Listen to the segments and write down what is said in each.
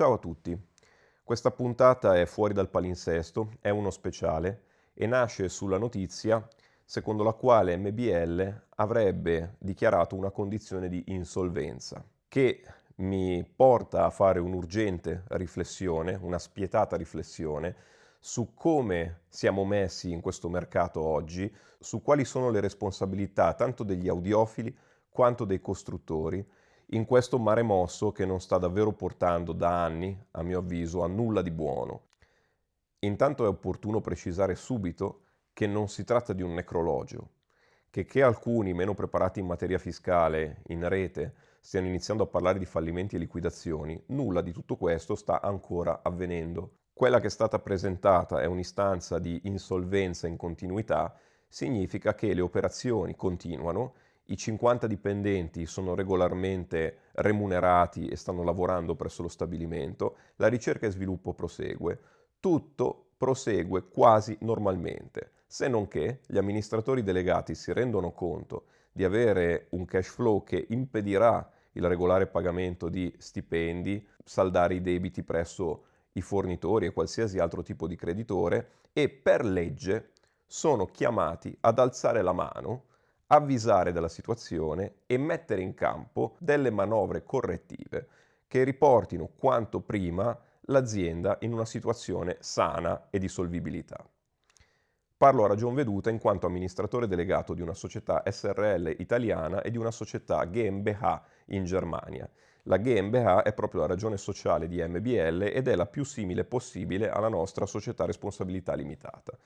Ciao a tutti, questa puntata è fuori dal palinsesto, è uno speciale e nasce sulla notizia secondo la quale MBL avrebbe dichiarato una condizione di insolvenza, che mi porta a fare un'urgente riflessione, una spietata riflessione su come siamo messi in questo mercato oggi, su quali sono le responsabilità tanto degli audiofili quanto dei costruttori in questo mare mosso che non sta davvero portando da anni, a mio avviso, a nulla di buono. Intanto è opportuno precisare subito che non si tratta di un necrologio, che alcuni meno preparati in materia fiscale in rete stiano iniziando a parlare di fallimenti e liquidazioni, nulla di tutto questo sta ancora avvenendo. Quella che è stata presentata è un'istanza di insolvenza in continuità, significa che le operazioni continuano, i 50 dipendenti sono regolarmente remunerati e stanno lavorando presso lo stabilimento, la ricerca e sviluppo prosegue, tutto prosegue quasi normalmente, se non che gli amministratori delegati si rendono conto di avere un cash flow che impedirà il regolare pagamento di stipendi, saldare i debiti presso i fornitori e qualsiasi altro tipo di creditore e per legge sono chiamati ad alzare la mano, avvisare della situazione e mettere in campo delle manovre correttive che riportino quanto prima l'azienda in una situazione sana e di solvibilità. Parlo a ragion veduta in quanto amministratore delegato di una società SRL italiana e di una società GmbH in Germania. La GmbH è proprio la ragione sociale di MBL ed è la più simile possibile alla nostra società responsabilità limitata.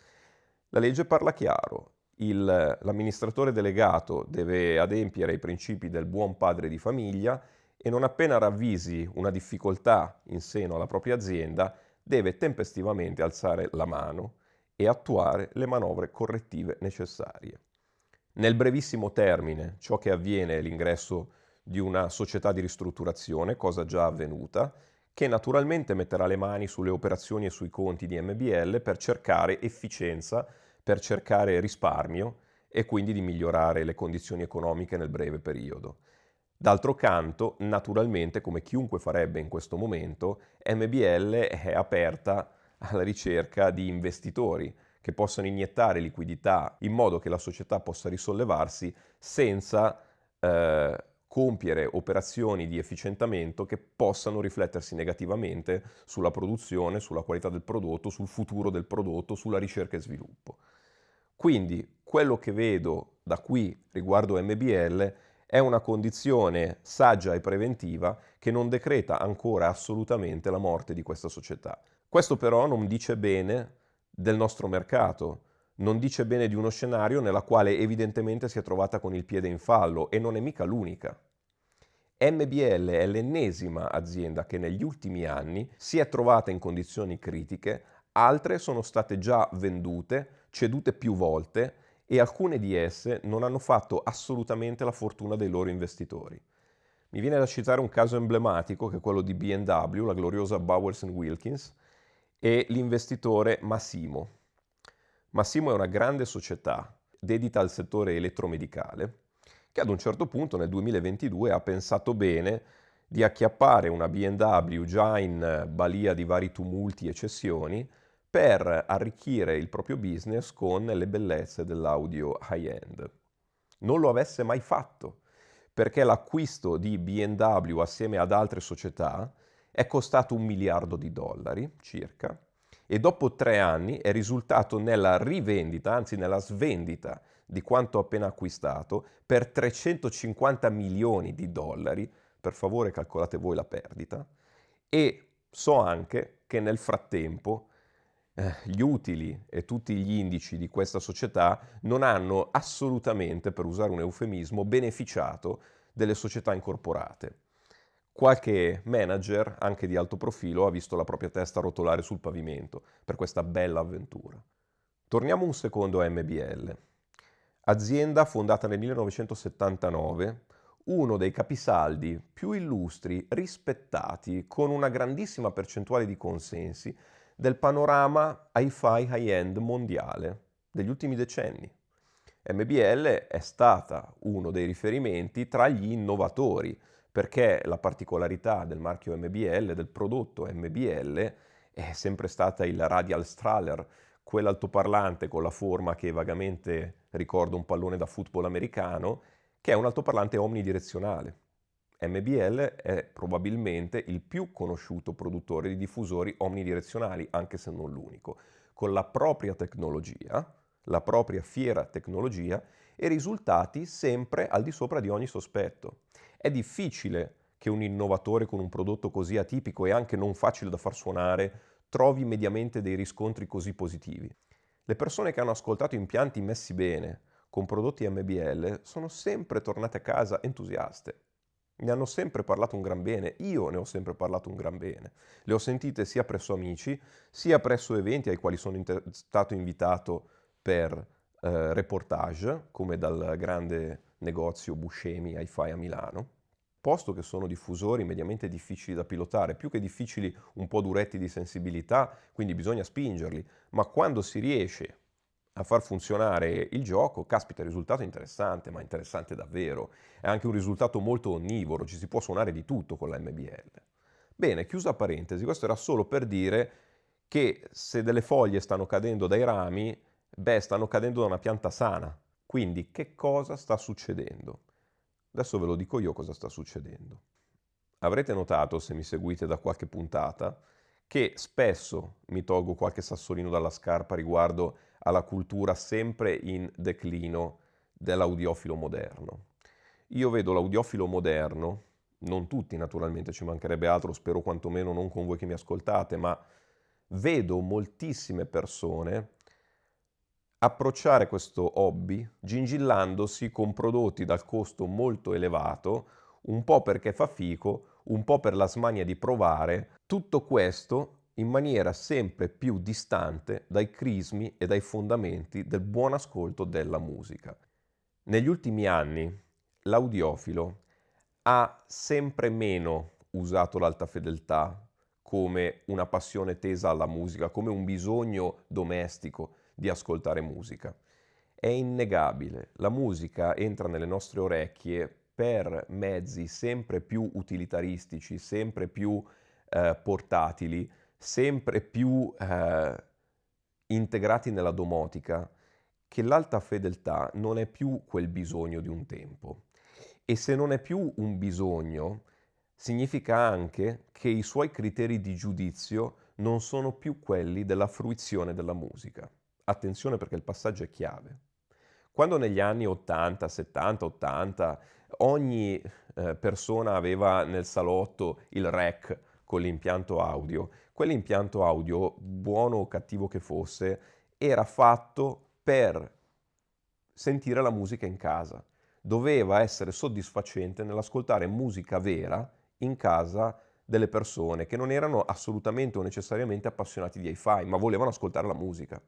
La legge parla chiaro, l'amministratore delegato deve adempiere ai principi del buon padre di famiglia e non appena ravvisi una difficoltà in seno alla propria azienda deve tempestivamente alzare la mano e attuare le manovre correttive necessarie. Nel brevissimo termine, ciò che avviene è l'ingresso di una società di ristrutturazione, cosa già avvenuta, che naturalmente metterà le mani sulle operazioni e sui conti di MBL per cercare efficienza, per cercare risparmio e quindi di migliorare le condizioni economiche nel breve periodo. D'altro canto, naturalmente, come chiunque farebbe in questo momento, MBL è aperta alla ricerca di investitori che possano iniettare liquidità in modo che la società possa risollevarsi senza compiere operazioni di efficientamento che possano riflettersi negativamente sulla produzione, sulla qualità del prodotto, sul futuro del prodotto, sulla ricerca e sviluppo. Quindi quello che vedo da qui riguardo MBL è una condizione saggia e preventiva che non decreta ancora assolutamente la morte di questa società. Questo però non dice bene del nostro mercato, non dice bene di uno scenario nella quale evidentemente si è trovata con il piede in fallo e non è mica l'unica. MBL è l'ennesima azienda che negli ultimi anni si è trovata in condizioni critiche, altre sono state già vendute, cedute più volte e alcune di esse non hanno fatto assolutamente la fortuna dei loro investitori. Mi viene da citare un caso emblematico che è quello di BMW, la gloriosa Bowers Wilkins, e l'investitore Massimo. Massimo è una grande società dedita al settore elettromedicale che ad un certo punto nel 2022 ha pensato bene di acchiappare una BMW già in balia di vari tumulti e cessioni per arricchire il proprio business con le bellezze dell'audio high-end. Non lo avesse mai fatto, perché l'acquisto di BMW assieme ad altre società è costato $1 miliardo circa, e dopo 3 anni è risultato nella rivendita, anzi nella svendita di quanto appena acquistato per $350 milioni. Per favore calcolate voi la perdita. E so anche che nel frattempo gli utili e tutti gli indici di questa società non hanno assolutamente, per usare un eufemismo, beneficiato delle società incorporate. Qualche manager, anche di alto profilo, ha visto la propria testa rotolare sul pavimento per questa bella avventura. Torniamo un secondo a MBL. Azienda fondata nel 1979, uno dei capisaldi più illustri, rispettati, con una grandissima percentuale di consensi, del panorama hi-fi high-end mondiale degli ultimi decenni. MBL è stata uno dei riferimenti tra gli innovatori perché la particolarità del marchio MBL, del prodotto MBL, è sempre stata il Radial Strahler, quell'altoparlante con la forma che vagamente ricorda un pallone da football americano, che è un altoparlante omnidirezionale. MBL è probabilmente il più conosciuto produttore di diffusori omnidirezionali, anche se non l'unico, con la propria tecnologia, la propria fiera tecnologia e risultati sempre al di sopra di ogni sospetto. È difficile che un innovatore con un prodotto così atipico e anche non facile da far suonare trovi mediamente dei riscontri così positivi. Le persone che hanno ascoltato impianti messi bene con prodotti MBL sono sempre tornate a casa entusiaste. Ne hanno sempre parlato un gran bene, io ne ho sempre parlato un gran bene. Le ho sentite sia presso amici, sia presso eventi ai quali sono stato invitato per reportage, come dal grande negozio Buscemi Hi-Fi a Milano, posto che sono diffusori mediamente difficili da pilotare, più che difficili un po' duretti di sensibilità, quindi bisogna spingerli, ma quando si riesce a far funzionare il gioco, caspita, il risultato è interessante, ma interessante davvero. È anche un risultato molto onnivoro, ci si può suonare di tutto con la MBL. Bene, chiusa parentesi, questo era solo per dire che se delle foglie stanno cadendo dai rami, beh, stanno cadendo da una pianta sana. Quindi che cosa sta succedendo? Adesso ve lo dico io cosa sta succedendo. Avrete notato, se mi seguite da qualche puntata, che spesso mi tolgo qualche sassolino dalla scarpa riguardo alla cultura sempre in declino dell'audiofilo moderno. Io vedo l'audiofilo moderno, non tutti naturalmente, ci mancherebbe altro, spero quantomeno non con voi che mi ascoltate, ma vedo moltissime persone approcciare questo hobby gingillandosi con prodotti dal costo molto elevato, un po' perché fa fico, un po' per la smania di provare, tutto questo in maniera sempre più distante dai crismi e dai fondamenti del buon ascolto della musica. Negli ultimi anni l'audiofilo ha sempre meno usato l'alta fedeltà come una passione tesa alla musica, come un bisogno domestico di ascoltare musica. È innegabile, la musica entra nelle nostre orecchie per mezzi sempre più utilitaristici, sempre più portatili, sempre più integrati nella domotica, che l'alta fedeltà non è più quel bisogno di un tempo. E se non è più un bisogno, significa anche che i suoi criteri di giudizio non sono più quelli della fruizione della musica. Attenzione perché il passaggio è chiave. Quando negli anni 80, 70, 80 ogni persona aveva nel salotto il rack con l'impianto audio, quell'impianto audio, buono o cattivo che fosse, era fatto per sentire la musica in casa. Doveva essere soddisfacente nell'ascoltare musica vera in casa delle persone che non erano assolutamente o necessariamente appassionati di hi-fi, ma volevano ascoltare la musica.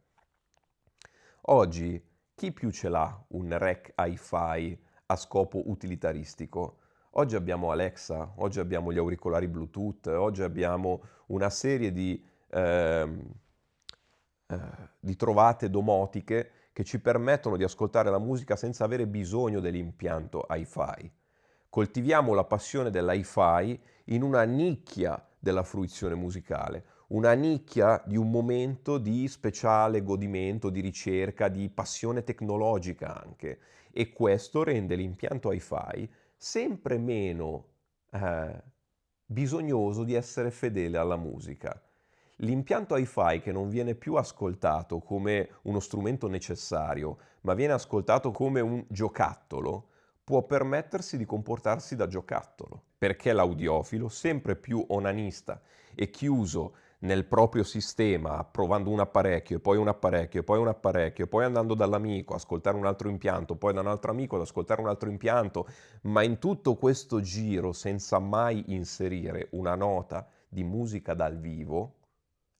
Oggi chi più ce l'ha un rack hi-fi a scopo utilitaristico? Oggi abbiamo Alexa, oggi abbiamo gli auricolari Bluetooth, oggi abbiamo una serie di trovate domotiche che ci permettono di ascoltare la musica senza avere bisogno dell'impianto hi-fi. Coltiviamo la passione dell'hi-fi in una nicchia della fruizione musicale, una nicchia di un momento di speciale godimento, di ricerca, di passione tecnologica anche. E questo rende l'impianto hi-fi sempre meno bisognoso di essere fedele alla musica. L'impianto hi-fi che non viene più ascoltato come uno strumento necessario, ma viene ascoltato come un giocattolo, può permettersi di comportarsi da giocattolo, perché l'audiofilo, sempre più onanista e chiuso nel proprio sistema, provando un apparecchio, e poi un apparecchio, e poi un apparecchio, e poi andando dall'amico a ascoltare un altro impianto, poi da un altro amico ad ascoltare un altro impianto, ma in tutto questo giro senza mai inserire una nota di musica dal vivo,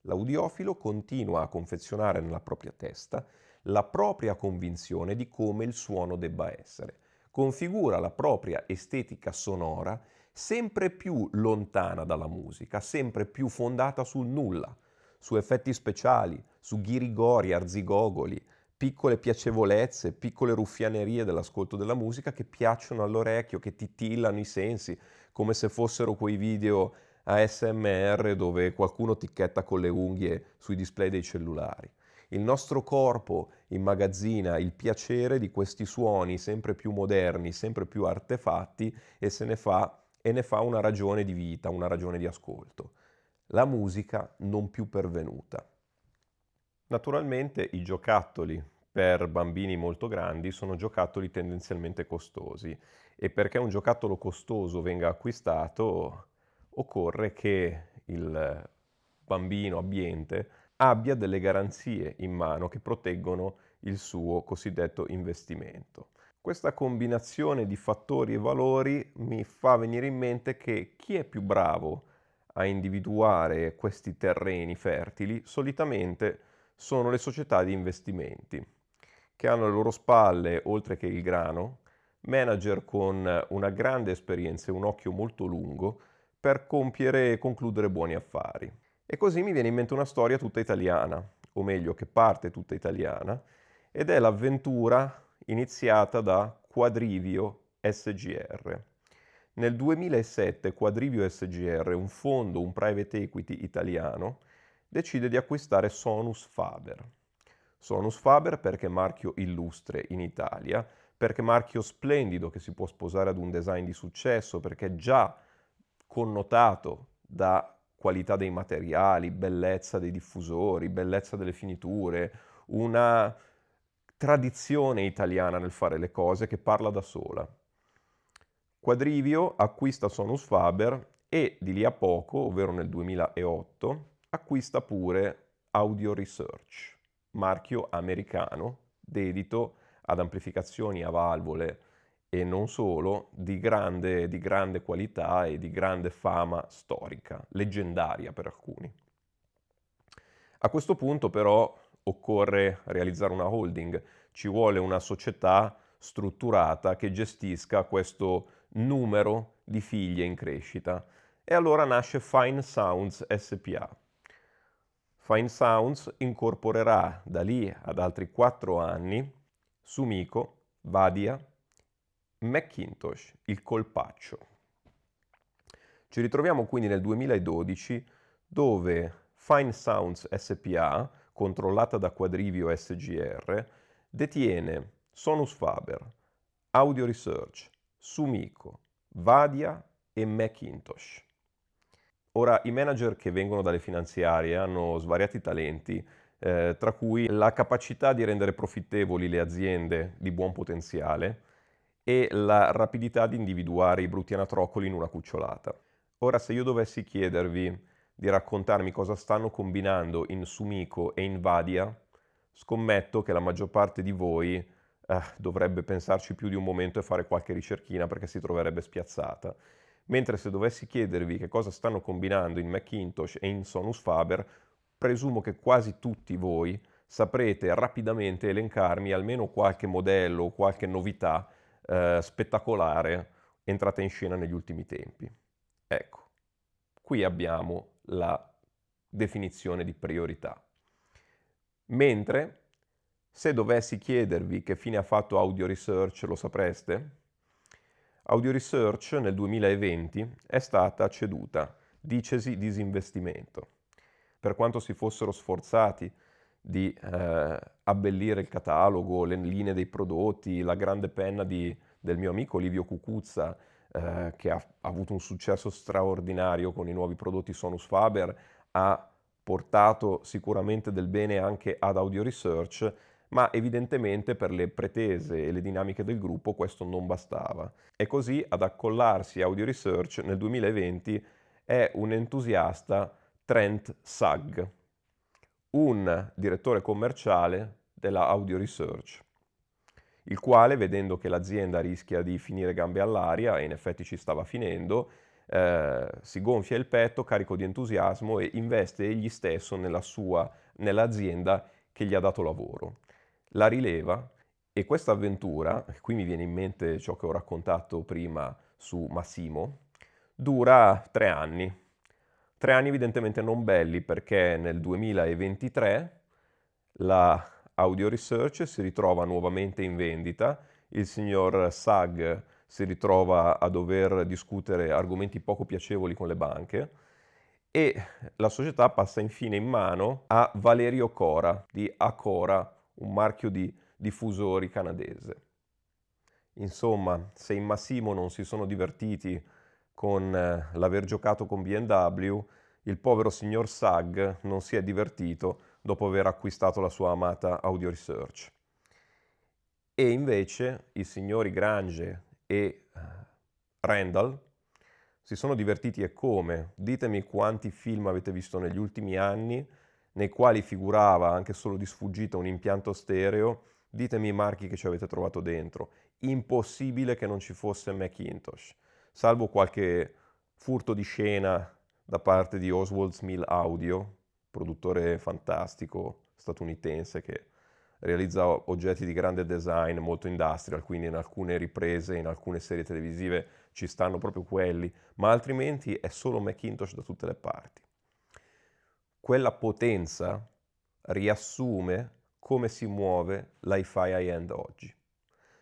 l'audiofilo continua a confezionare nella propria testa la propria convinzione di come il suono debba essere. Configura la propria estetica sonora sempre più lontana dalla musica, sempre più fondata sul nulla, su effetti speciali, su ghirigori, arzigogoli, piccole piacevolezze, piccole ruffianerie dell'ascolto della musica che piacciono all'orecchio, che titillano i sensi, come se fossero quei video ASMR dove qualcuno ticchetta con le unghie sui display dei cellulari. Il nostro corpo immagazzina il piacere di questi suoni sempre più moderni, sempre più artefatti e ne fa una ragione di vita, una ragione di ascolto. La musica non più pervenuta. Naturalmente i giocattoli per bambini molto grandi sono giocattoli tendenzialmente costosi e perché un giocattolo costoso venga acquistato occorre che il bambino abbiente abbia delle garanzie in mano che proteggono il suo cosiddetto investimento. Questa combinazione di fattori e valori mi fa venire in mente che chi è più bravo a individuare questi terreni fertili solitamente sono le società di investimenti, che hanno alle loro spalle, oltre che il grano, manager con una grande esperienza e un occhio molto lungo per compiere e concludere buoni affari. E così mi viene in mente una storia tutta italiana, o meglio che parte tutta italiana, ed è l'avventura iniziata da Quadrivio SGR. Nel 2007 Quadrivio SGR, un fondo, un private equity italiano, decide di acquistare Sonus Faber. Sonus Faber perché marchio illustre in Italia, perché marchio splendido che si può sposare ad un design di successo, perché già connotato da qualità dei materiali, bellezza dei diffusori, bellezza delle finiture, una tradizione italiana nel fare le cose che parla da sola. Quadrivio acquista Sonus Faber e di lì a poco, ovvero nel 2008, acquista pure Audio Research, marchio americano dedito ad amplificazioni a valvole e non solo, di grande qualità e di grande fama storica, leggendaria per alcuni. A questo punto però occorre realizzare una holding, ci vuole una società strutturata che gestisca questo numero di figlie in crescita. E allora nasce Fine Sounds SPA. Fine Sounds incorporerà da lì ad altri 4 anni Sumiko, Vadia, Macintosh, il colpaccio. Ci ritroviamo quindi nel 2012 dove Fine Sounds SPA, controllata da Quadrivio SGR, detiene Sonus Faber, Audio Research, Sumiko, Vadia e Macintosh. Ora, i manager che vengono dalle finanziarie hanno svariati talenti, tra cui la capacità di rendere profittevoli le aziende di buon potenziale e la rapidità di individuare i brutti anatroccoli in una cucciolata. Ora, se io dovessi chiedervi di raccontarmi cosa stanno combinando in Sumiko e in Vadia, scommetto che la maggior parte di voi dovrebbe pensarci più di un momento e fare qualche ricerchina perché si troverebbe spiazzata. Mentre se dovessi chiedervi che cosa stanno combinando in Macintosh e in Sonus Faber, presumo che quasi tutti voi saprete rapidamente elencarmi almeno qualche modello o qualche novità spettacolare entrata in scena negli ultimi tempi. Ecco, qui abbiamo la definizione di priorità. Mentre, se dovessi chiedervi che fine ha fatto Audio Research, lo sapreste? Audio Research nel 2020 è stata ceduta, dicesi disinvestimento. Per quanto si fossero sforzati di abbellire il catalogo, le linee dei prodotti, la grande penna del mio amico Livio Cucuzza, che ha avuto un successo straordinario con i nuovi prodotti Sonus Faber, ha portato sicuramente del bene anche ad Audio Research, ma evidentemente per le pretese e le dinamiche del gruppo questo non bastava. E così ad accollarsi Audio Research nel 2020 è un entusiasta Trent Sugg, un direttore commerciale della Audio Research, il quale, vedendo che l'azienda rischia di finire gambe all'aria, e in effetti ci stava finendo, si gonfia il petto carico di entusiasmo e investe egli stesso nell'azienda che gli ha dato lavoro. La rileva e questa avventura, qui mi viene in mente ciò che ho raccontato prima su Massimo, dura 3 anni. 3 anni evidentemente non belli perché nel 2023 la Audio Research si ritrova nuovamente in vendita, il signor Sag si ritrova a dover discutere argomenti poco piacevoli con le banche e la società passa infine in mano a Valerio Cora di Acora, un marchio di diffusori canadese. Insomma, se in Massimo non si sono divertiti con l'aver giocato con BMW, il povero signor Sag non si è divertito dopo aver acquistato la sua amata Audio Research. E invece i signori Grange e Randall si sono divertiti e come? Ditemi quanti film avete visto negli ultimi anni nei quali figurava anche solo di sfuggita un impianto stereo. Ditemi i marchi che ci avete trovato dentro. Impossibile che non ci fosse Macintosh, salvo qualche furto di scena da parte di Oswald Smith Audio, produttore fantastico statunitense che realizza oggetti di grande design, molto industrial, quindi in alcune riprese, in alcune serie televisive ci stanno proprio quelli, ma altrimenti è solo Macintosh da tutte le parti. Quella potenza riassume come si muove l'hi-fi high-end oggi.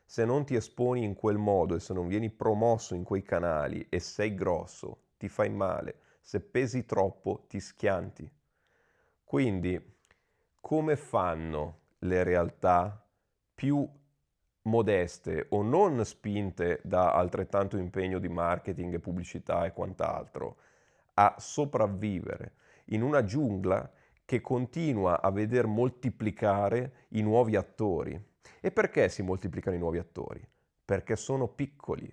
Se non ti esponi in quel modo e se non vieni promosso in quei canali e sei grosso, ti fai male, se pesi troppo ti schianti. Quindi, come fanno le realtà più modeste o non spinte da altrettanto impegno di marketing e pubblicità e quant'altro a sopravvivere in una giungla che continua a veder moltiplicare i nuovi attori? E perché si moltiplicano i nuovi attori? Perché sono piccoli,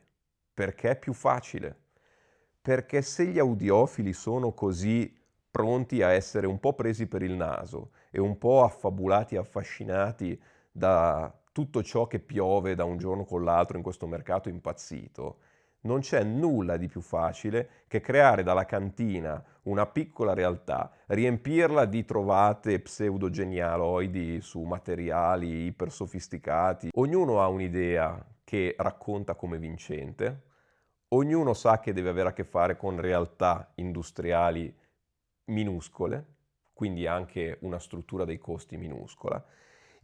perché è più facile, perché se gli audiofili sono così pronti a essere un po' presi per il naso e un po' affabulati e affascinati da tutto ciò che piove da un giorno con l'altro in questo mercato impazzito, non c'è nulla di più facile che creare dalla cantina una piccola realtà, riempirla di trovate pseudogenialoidi su materiali iper sofisticati. Ognuno ha un'idea che racconta come vincente, ognuno sa che deve avere a che fare con realtà industriali minuscole, quindi anche una struttura dei costi minuscola,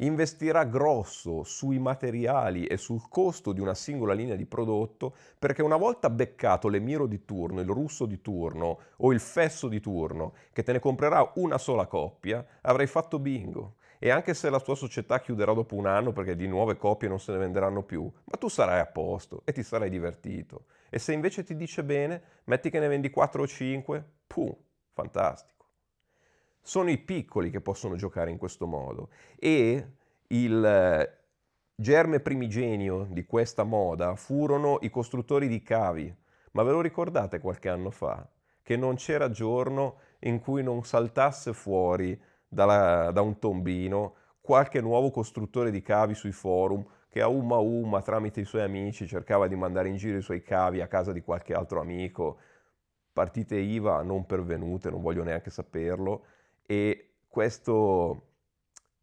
investirà grosso sui materiali e sul costo di una singola linea di prodotto, perché una volta beccato l'emiro di turno, il russo di turno o il fesso di turno che te ne comprerà una sola coppia, avrai fatto bingo. E anche se la tua società chiuderà dopo un anno perché di nuove coppie non se ne venderanno più, ma tu sarai a posto e ti sarai divertito. E se invece ti dice bene, metti che ne vendi 4 o 5, puh, fantastico. Sono i piccoli che possono giocare in questo modo e il germe primigenio di questa moda furono i costruttori di cavi. Ma ve lo ricordate qualche anno fa? Che non c'era giorno in cui non saltasse fuori da un tombino qualche nuovo costruttore di cavi sui forum che a umma tramite i suoi amici cercava di mandare in giro i suoi cavi a casa di qualche altro amico, partite IVA non pervenute, non voglio neanche saperlo, e questo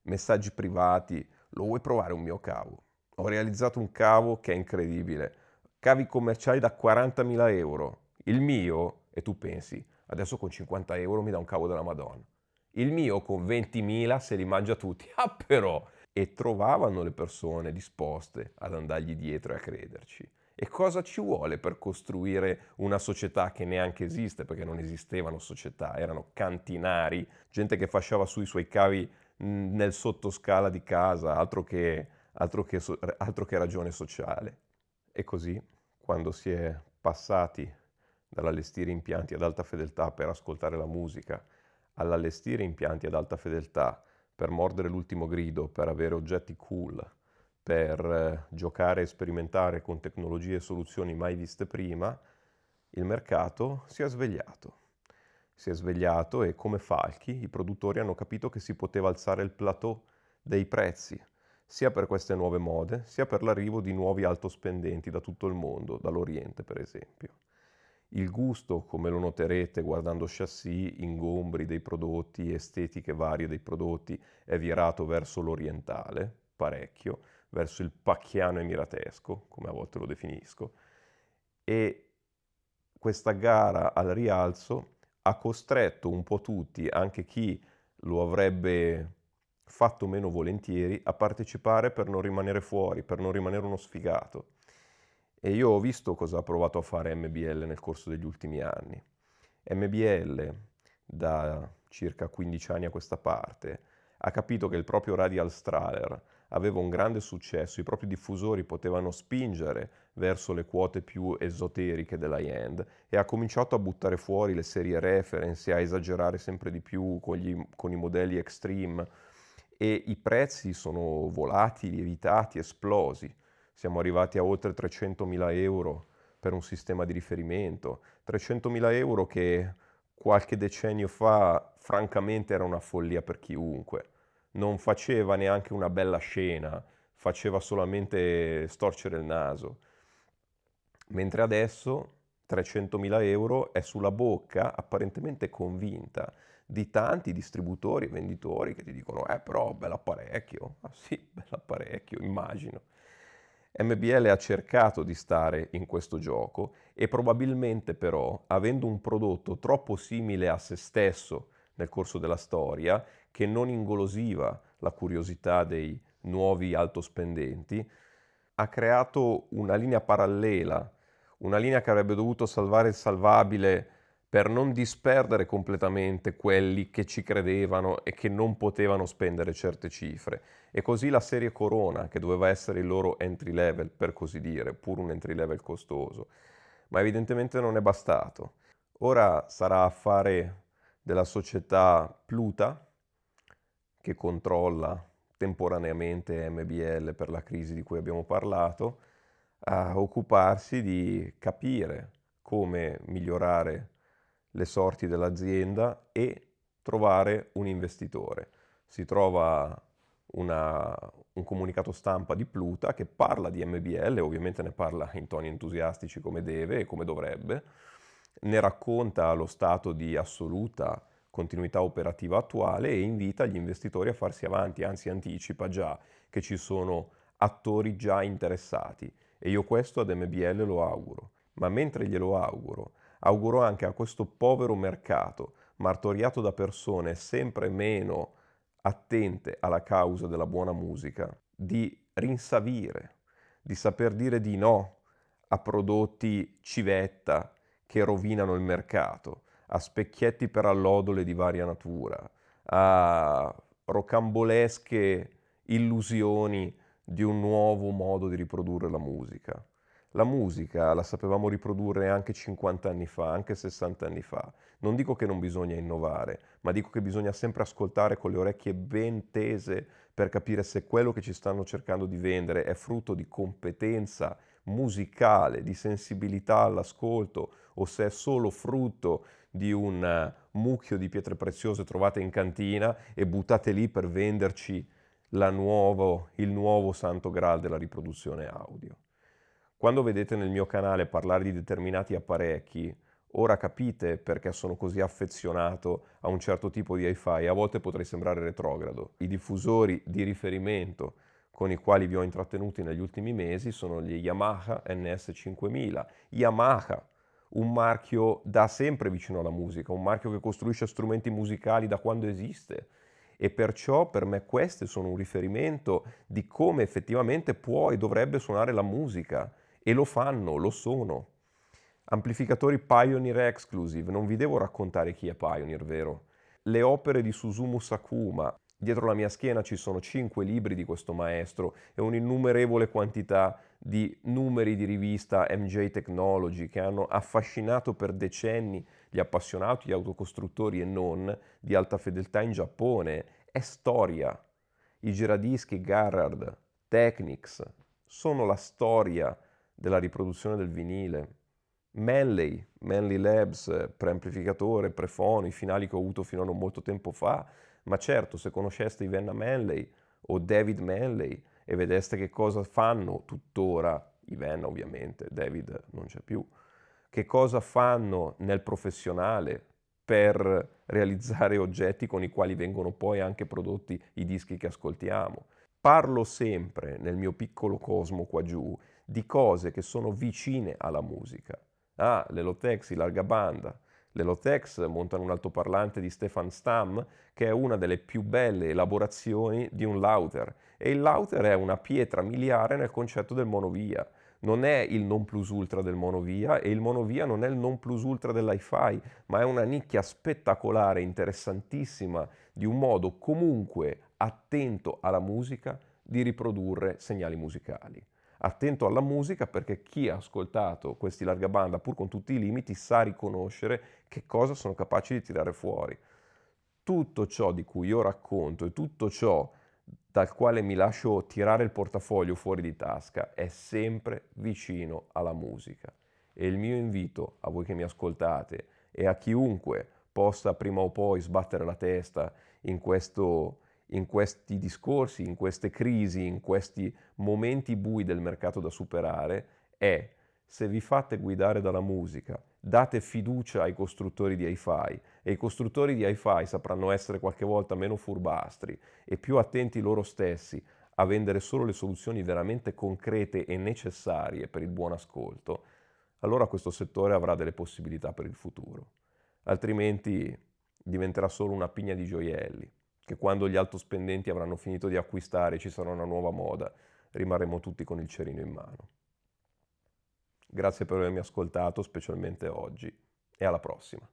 messaggi privati, lo vuoi provare un mio cavo? Ho realizzato un cavo che è incredibile, cavi commerciali da 40.000 euro, il mio, e tu pensi, adesso con 50 euro mi dà un cavo della Madonna, il mio con 20.000 se li mangia tutti, ah però, e trovavano le persone disposte ad andargli dietro e a crederci. E cosa ci vuole per costruire una società che neanche esiste, perché non esistevano società, erano cantinari, gente che fasciava sui suoi cavi nel sottoscala di casa, altro che ragione sociale. E così, quando si è passati dall'allestire impianti ad alta fedeltà per ascoltare la musica, all'allestire impianti ad alta fedeltà per mordere l'ultimo grido, per avere oggetti cool, per giocare e sperimentare con tecnologie e soluzioni mai viste prima, il mercato si è svegliato. Si è svegliato e come falchi i produttori hanno capito che si poteva alzare il plateau dei prezzi, sia per queste nuove mode, sia per l'arrivo di nuovi altospendenti da tutto il mondo, dall'Oriente per esempio. Il gusto, come lo noterete guardando chassis, ingombri dei prodotti, estetiche varie dei prodotti, è virato verso l'orientale, parecchio, verso il pacchiano emiratesco, come a volte lo definisco, e questa gara al rialzo ha costretto un po' tutti, anche chi lo avrebbe fatto meno volentieri, a partecipare per non rimanere fuori, per non rimanere uno sfigato. E io ho visto cosa ha provato a fare MBL nel corso degli ultimi anni. MBL, da circa 15 anni a questa parte, ha capito che il proprio Radial Strahler aveva un grande successo, i propri diffusori potevano spingere verso le quote più esoteriche dell'high-end e ha cominciato a buttare fuori le serie reference e a esagerare sempre di più con i modelli extreme e i prezzi sono volati, lievitati, esplosi. Siamo arrivati a oltre 300.000 euro per un sistema di riferimento. 300.000 euro che qualche decennio fa francamente era una follia per chiunque. Non faceva neanche una bella scena, faceva solamente storcere il naso. Mentre adesso 300.000 euro è sulla bocca, apparentemente convinta, di tanti distributori e venditori che ti dicono, però bell'apparecchio. Ah sì, bell'apparecchio, immagino. MBL ha cercato di stare in questo gioco e probabilmente però, avendo un prodotto troppo simile a se stesso nel corso della storia, che non ingolosiva la curiosità dei nuovi altospendenti, ha creato una linea parallela, una linea che avrebbe dovuto salvare il salvabile per non disperdere completamente quelli che ci credevano e che non potevano spendere certe cifre. E così la serie Corona, che doveva essere il loro entry level, per così dire, pur un entry level costoso, ma evidentemente non è bastato. Ora sarà affare della società Pluta, che controlla temporaneamente MBL per la crisi di cui abbiamo parlato, a occuparsi di capire come migliorare le sorti dell'azienda e trovare un investitore. Si trova un comunicato stampa di Pluta che parla di MBL, ovviamente ne parla in toni entusiastici come deve e come dovrebbe, ne racconta lo stato di assoluta continuità operativa attuale e invita gli investitori a farsi avanti, anzi anticipa già che ci sono attori già interessati e io questo ad MBL lo auguro, ma mentre glielo auguro, auguro anche a questo povero mercato martoriato da persone sempre meno attente alla causa della buona musica, di rinsavire, di saper dire di no a prodotti civetta che rovinano il mercato, a specchietti per allodole di varia natura, a rocambolesche illusioni di un nuovo modo di riprodurre la musica. La musica la sapevamo riprodurre anche 50 anni fa, anche 60 anni fa. Non dico che non bisogna innovare, ma dico che bisogna sempre ascoltare con le orecchie ben tese per capire se quello che ci stanno cercando di vendere è frutto di competenza musicale, di sensibilità all'ascolto o se è solo frutto di un mucchio di pietre preziose trovate in cantina e buttate lì per venderci il nuovo santo graal della riproduzione audio. Quando vedete nel mio canale parlare di determinati apparecchi, ora capite perché sono così affezionato a un certo tipo di hi-fi. A volte potrei sembrare retrogrado. I diffusori di riferimento con i quali vi ho intrattenuti negli ultimi mesi sono gli Yamaha NS5000. Yamaha, un marchio da sempre vicino alla musica, un marchio che costruisce strumenti musicali da quando esiste. E perciò per me queste sono un riferimento di come effettivamente può e dovrebbe suonare la musica. E lo fanno, lo sono. Amplificatori Pioneer Exclusive, non vi devo raccontare chi è Pioneer, vero? Le opere di Susumu Sakuma. Dietro la mia schiena ci sono 5 libri di questo maestro e un'innumerevole quantità di numeri di rivista MJ Technology che hanno affascinato per decenni gli appassionati, gli autocostruttori e non di alta fedeltà in Giappone. È storia. I giradischi Garrard, Technics, sono la storia della riproduzione del vinile. Manley Labs, preamplificatore, prefono, i finali che ho avuto fino a non molto tempo fa, ma certo, se conosceste Ivanna Manley o David Manley e vedeste che cosa fanno tuttora, Ivanna ovviamente, David non c'è più, che cosa fanno nel professionale per realizzare oggetti con i quali vengono poi anche prodotti i dischi che ascoltiamo. Parlo sempre nel mio piccolo cosmo qua giù di cose che sono vicine alla musica. Ah, l'Elotex, in larga banda. L'Elotex monta un altoparlante di Stefan Stamm che è una delle più belle elaborazioni di un Lauter e il Lauter è una pietra miliare nel concetto del monovia. non è il non plus ultra del monovia e il monovia non è il non plus ultra dell'hi-fi, ma è una nicchia spettacolare, interessantissima, di un modo comunque attento alla musica di riprodurre segnali musicali. Attento alla musica perché chi ha ascoltato questi larga banda, pur con tutti i limiti, sa riconoscere che cosa sono capaci di tirare fuori. Tutto ciò di cui io racconto e tutto ciò dal quale mi lascio tirare il portafoglio fuori di tasca è sempre vicino alla musica. E il mio invito a voi che mi ascoltate e a chiunque possa prima o poi sbattere la testa in questi discorsi, in queste crisi, in questi momenti bui del mercato da superare, è: se vi fate guidare dalla musica, date fiducia ai costruttori di hi-fi e i costruttori di hi-fi sapranno essere qualche volta meno furbastri e più attenti loro stessi a vendere solo le soluzioni veramente concrete e necessarie per il buon ascolto, allora questo settore avrà delle possibilità per il futuro. Altrimenti diventerà solo una pigna di gioielli, che quando gli altospendenti avranno finito di acquistare e ci sarà una nuova moda, rimarremo tutti con il cerino in mano. Grazie per avermi ascoltato, specialmente oggi, e alla prossima.